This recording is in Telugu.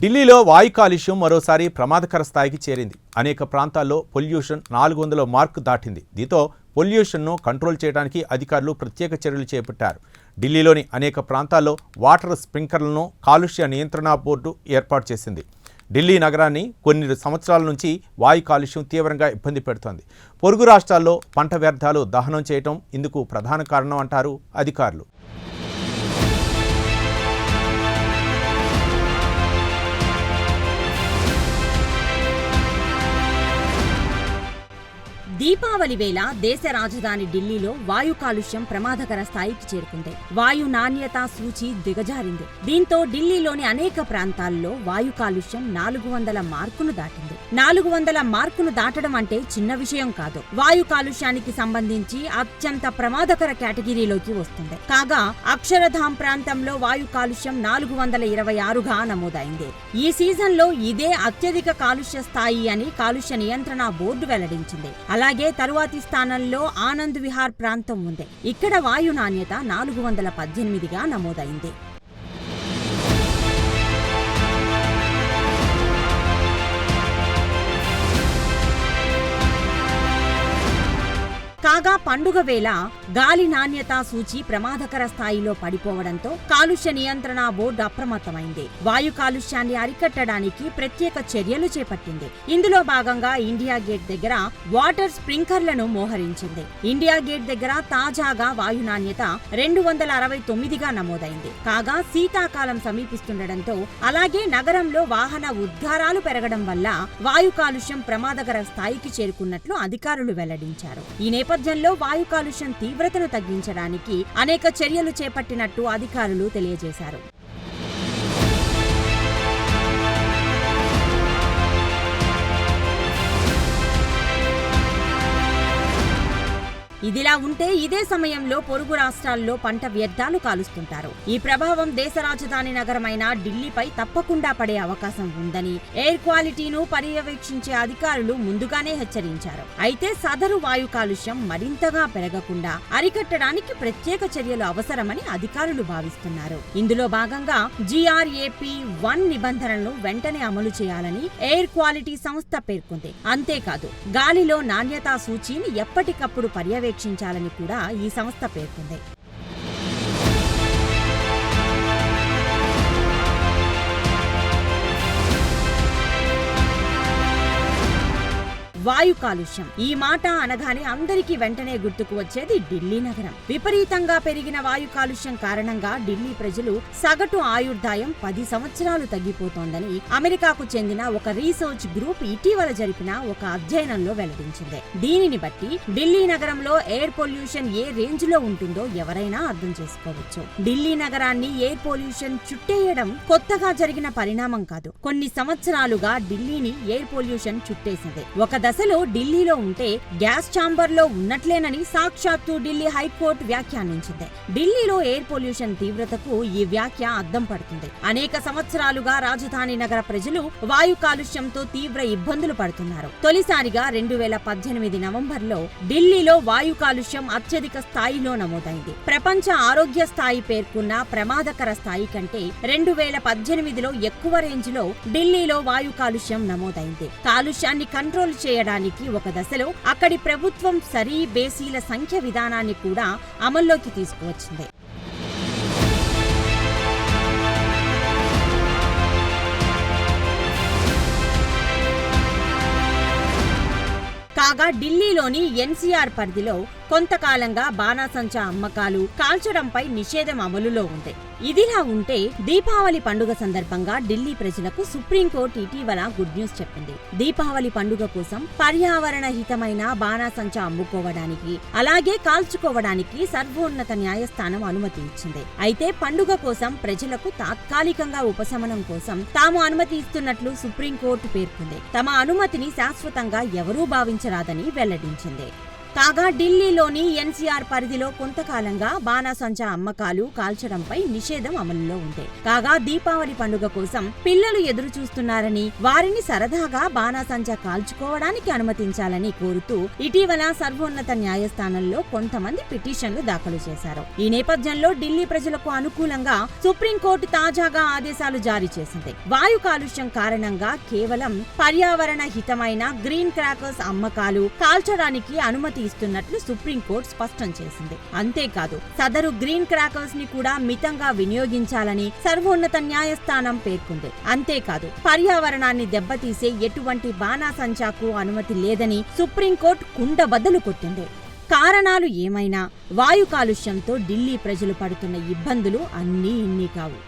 ఢిల్లీలో వాయు కాలుష్యం మరోసారి ప్రమాదకర స్థాయికి చేరింది. అనేక ప్రాంతాల్లో పొల్యూషన్ 400 మార్కు దాటింది. దీంతో పొల్యూషన్ను కంట్రోల్ చేయడానికి అధికారులు ప్రత్యేక చర్యలు చేపట్టారు. ఢిల్లీలోని అనేక ప్రాంతాల్లో వాటర్ స్ప్రింక్లర్లను కాలుష్య నియంత్రణ బోర్డు ఏర్పాటు చేసింది. ఢిల్లీ నగరాన్ని కొన్ని సంవత్సరాల నుంచి వాయు కాలుష్యం తీవ్రంగా ఇబ్బంది పెడుతోంది. పొరుగు రాష్ట్రాల్లో పంట వ్యర్థాలు దహనం చేయడం ఇందుకు ప్రధాన కారణం అంటారు అధికారులు. దీపావళి వేళ దేశ రాజధాని ఢిల్లీలో వాయు కాలుష్యం ప్రమాదకర స్థాయికి చేరుకుంది. వాయు నాణ్యత సూచి దిగజారింది. దీంతో ఢిల్లీలోని అనేక ప్రాంతాల్లో వాయు కాలుష్యం 400 మార్కును దాటింది. 400 మార్కును దాటడం అంటే చిన్న విషయం కాదు. వాయు కాలుష్యానికి సంబంధించి అత్యంత ప్రమాదకర కేటగిరీలోకి వస్తుంది. కాగా అక్షరధామ్ ప్రాంతంలో వాయు కాలుష్యం 426గా నమోదైంది. ఈ సీజన్లో ఇదే అత్యధిక కాలుష్య స్థాయి అని కాలుష్య నియంత్రణ బోర్డు వెల్లడించింది. అలాగే తరువాతి స్థానంలో ఆనంద్ విహార్ ప్రాంతం ఉంది. ఇక్కడ వాయు నాణ్యత 418గా నమోదైంది. కాగా పండుగ వేళ గాలి నాణ్యతా సూచి ప్రమాదకర స్థాయిలో పడిపోవడంతో కాలుష్య నియంత్రణ బోర్డు అప్రమత్తమైంది. వాయు కాలుష్యాన్ని అరికట్టడానికి ప్రత్యేక చర్యలు చేపట్టింది. ఇందులో భాగంగా ఇండియా గేట్ దగ్గర వాటర్ స్ప్రింక్లర్లను మోహరించింది. ఇండియా గేట్ దగ్గర తాజాగా వాయు నాణ్యత 269గా నమోదైంది. కాగా శీతాకాలం సమీపిస్తుండటంతో అలాగే నగరంలో వాహన ఉద్గారాలు పెరగడం వల్ల వాయు కాలుష్యం ప్రమాదకర స్థాయికి చేరుకున్నట్లు అధికారులు వెల్లడించారు. ఈ నేపథ్యంలో వాయు కాలుష్యం తీవ్రతను తగ్గించడానికి అనేక చర్యలు చేపట్టినట్టు అధికారులు తెలియజేశారు. ఇదిలా ఉంటే ఇదే సమయంలో పొరుగు రాష్ట్రాల్లో పంట వ్యర్థాలు కాలుస్తుంటారు. ఈ ప్రభావం దేశ రాజధాని నగరమైన ఢిల్లీపై తప్పకుండా పడే అవకాశం ఉందని ఎయిర్ క్వాలిటీను పర్యవేక్షించే అధికారులు ముందుగానే హెచ్చరించారు. అయితే సదరు వాయు కాలుష్యం మరింతగా పెరగకుండా అరికట్టడానికి ప్రత్యేక చర్యలు అవసరమని అధికారులు భావిస్తున్నారు. ఇందులో భాగంగా GRAP-1 నిబంధనలను వెంటనే అమలు చేయాలని ఎయిర్ క్వాలిటీ సంస్థ పేర్కొంది. అంతేకాదు గాలిలో నాణ్యతా సూచీని ఎప్పటికప్పుడు పర్యవేక్షించాలని కూడా ఈ సంస్థ పేర్కొంది. వాయు కాలుష్యం ఈ మాట అనగానే అందరికీ వెంటనే గుర్తుకు వచ్చేది ఢిల్లీ నగరం. విపరీతంగా పెరిగిన వాయు కాలుష్యం కారణంగా ఢిల్లీ ప్రజలు సగటు ఆయుర్దాయం 10 సంవత్సరాలు తగ్గిపోతోందని అమెరికాకు చెందిన ఒక రీసెర్చ్ గ్రూప్ ఇటీవల జరిపిన ఒక అధ్యయనంలో వెల్లడించింది. దీనిని బట్టి ఢిల్లీ నగరంలో ఎయిర్ పొల్యూషన్ ఏ రేంజ్ లో ఉంటుందో ఎవరైనా అర్థం చేసుకోవచ్చు. ఢిల్లీ నగరాన్ని ఎయిర్ పొల్యూషన్ చుట్టేయడం కొత్తగా జరిగిన పరిణామం కాదు. కొన్ని సంవత్సరాలుగా ఢిల్లీని ఎయిర్ పొల్యూషన్ చుట్టేసింది. ఒక దశలో ఢిల్లీలో ఉంటే గ్యాస్ ఛాంబర్ లో ఉన్నట్లేనని సాక్షాత్తు ఢిల్లీ హైకోర్టు వ్యాఖ్యానించింది. ఢిల్లీలో ఎయిర్ పొల్యూషన్ తీవ్రతకు ఈ వ్యాఖ్య అద్దం పడుతుంది. అనేక సంవత్సరాలుగా రాజధాని నగర ప్రజలు వాయు కాలుష్యంతో తీవ్ర ఇబ్బందులు పడుతున్నారు. తొలిసారిగా 2018 నవంబర్లో ఢిల్లీలో వాయు కాలుష్యం అత్యధిక స్థాయిలో నమోదైంది. ప్రపంచ ఆరోగ్య స్థాయి పేర్కొన్న ప్రమాదకర స్థాయి కంటే 2018లో ఎక్కువ రేంజ్ లో ఢిల్లీలో వాయు కాలుష్యం నమోదైంది. కాలుష్యాన్ని కంట్రోల్ చేయడానికి ఒక దశలో అక్కడి ప్రభుత్వం సరీ బేసీల సంఖ్య విధానాన్ని కూడా అమల్లోకి తీసుకువచ్చింది. కాగా ఢిల్లీలోని NCR పరిధిలో కొంతకాలంగా బాణాసంచా అమ్మకాలు, కాల్చడంపై నిషేధం అమలులో ఉంది. ఇదిలా ఉంటే దీపావళి పండుగ సందర్భంగా ఢిల్లీ ప్రజలకు సుప్రీంకోర్టు ఇటీవల గుడ్ న్యూస్ చెప్పింది. దీపావళి పండుగ కోసం పర్యావరణ హితమైన బాణాసంచా అమ్ముకోవడానికి అలాగే కాల్చుకోవడానికి సర్వోన్నత న్యాయస్థానం అనుమతి ఇచ్చింది. అయితే పండుగ కోసం ప్రజలకు తాత్కాలికంగా ఉపశమనం కోసం తాము అనుమతి ఇస్తున్నట్లు సుప్రీంకోర్టు పేర్కొంది. తమ అనుమతిని శాశ్వతంగా ఎవరూ భావించరాదని వెల్లడించింది. కాగా ఢిల్లీలోని ఎన్సీఆర్ పరిధిలో కొంతకాలంగా బాణాసంచా అమ్మకాలు కాల్చడంపై నిషేధం అమలులో ఉంది. కాగా దీపావళి పండుగ కోసం పిల్లలు ఎదురు చూస్తున్నారని, వారిని సరదాగా బాణాసంచా కాల్చుకోవడానికి అనుమతించాలని కోరుతూ ఇటీవల సర్వోన్నత న్యాయస్థానంలో కొంతమంది పిటిషన్లు దాఖలు చేశారు. ఈ నేపథ్యంలో ఢిల్లీ ప్రజలకు అనుకూలంగా సుప్రీంకోర్టు తాజాగా ఆదేశాలు జారీ చేసింది. వాయు కాలుష్యం కారణంగా కేవలం పర్యావరణ హితమైన గ్రీన్ క్రాకర్స్ అమ్మకాలు కాల్చడానికి అనుమతి ఇస్తున్నట్లు సుప్రీంకోర్టు స్పష్టం చేసింది. అంతేకాదు సదరు గ్రీన్ క్రాకర్స్ ని కూడా మితంగా వినియోగించాలని సర్వోన్నత న్యాయస్థానం పేర్కొంది. అంతేకాదు పర్యావరణాన్ని దెబ్బతీసే ఎటువంటి బాణాసంచాకు అనుమతి లేదని సుప్రీంకోర్టు కుండబద్దలు కొట్టింది. కారణాలు ఏమైనా వాయు కాలుష్యంతో ఢిల్లీ ప్రజలు పడుతున్న ఇబ్బందులు అన్నీ ఇన్ని కావు.